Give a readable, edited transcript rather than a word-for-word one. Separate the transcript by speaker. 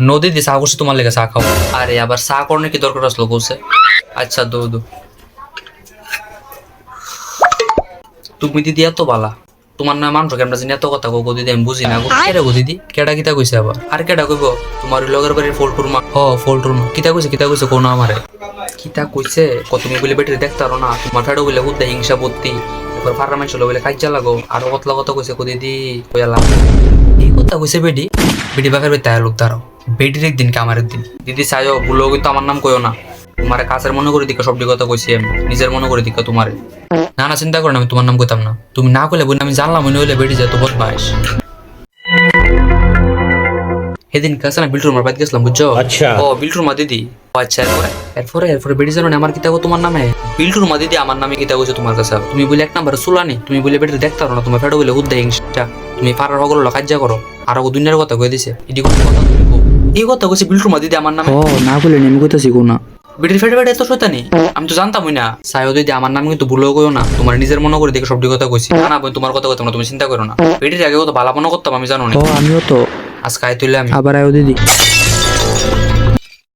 Speaker 1: নদী দিয়ে চা করছে তোমার লেগে চা খাও। আরে আবার চা করার কি দরকার আসলো বলছে। আচ্ছা দো দো। তুমি দিদি এত বালা, তোমার না মানুষ কেমন জানি এত কথা কো দিদি আমি বুঝি না গো। কেডা গো দিদি, কেডা কিতা কইছে আবার? আর কেডা কইব? তোমার লগের বাড়ির ফলটুরমা। ফলটুরমা কিতা কইছে কোন আমারে? কিতা কইছে ক তুমি বলে বেটারে দেখতে পারো না, তোমার ফেডো বলে হুদ্দা হিংসা বুদ্ধি, এবার ফার্রা মানুষ বলে কাইচা লাগো, আরো কতলা কথা কইছে কো দিদি কইয়ালাম। এই কথা কইছে বেডি, বেডি বাপের বাড়ি তাই লোক দাঁড়াও, বেডির একদিন কামার একদিন। দিদি চাইও ভুলো কিন্তু আমার নাম কইও না, তোমারে কাছের মনে করে দিকে সবটি কথা কইছি আমি, নিজের মনে করে দিকে তোমারে। না না চিন্তা করো না, আমি তোমার নাম কইতাম না, তুমি না কইলে বই আমি জানলাম মনে হইলে বেডি যায় তো বদমাইশ। সেদিন কাছে না বিল্টুর মার বাদ গেছিলাম বুঝছো।
Speaker 2: আচ্ছা।
Speaker 1: ও বিল্টুর মা দিদি। ও আচ্ছা এরপরে বেডি জানো না আমার কিতা তোমার নামে। বিল্টুর মা দিদি আমার নামে কিতা কইছে তোমার কাছে, তুমি বলে এক নাম্বার চুলানি, তুমি বলে বেডি দেখতে পারো না, তোমার ফেডো বলে হুদ্দা হিংসা, তুমি পাড়ার হগল কাজ্জা করো, আর ও দুনিয়ার কথা কই দিছে। এটি কোন কথা তুমি কও? এই কথা কইছে বিল্টুর মা দিদি আমার নামে।
Speaker 3: ও না বলে আমি কইতাছি কো না।
Speaker 1: বেটির ফেটে ফেটে এত শয়তানি আমি তো জানতামই না। সাইও দিদি আমার নাম কিন্তু ভুলেও কইও না, তোমার নিজের মনে করে দেখে সবটি কথা কইছি। না না বোন তোমার কথা কইতাম না, তুমি চিন্তা করো না। বেটির আগে কত ভালো মনে করতাম আমি জানো না।
Speaker 3: ও আমিও তো
Speaker 1: আজকে আই তুইলে আমি
Speaker 3: আবার আয়ো দিদি।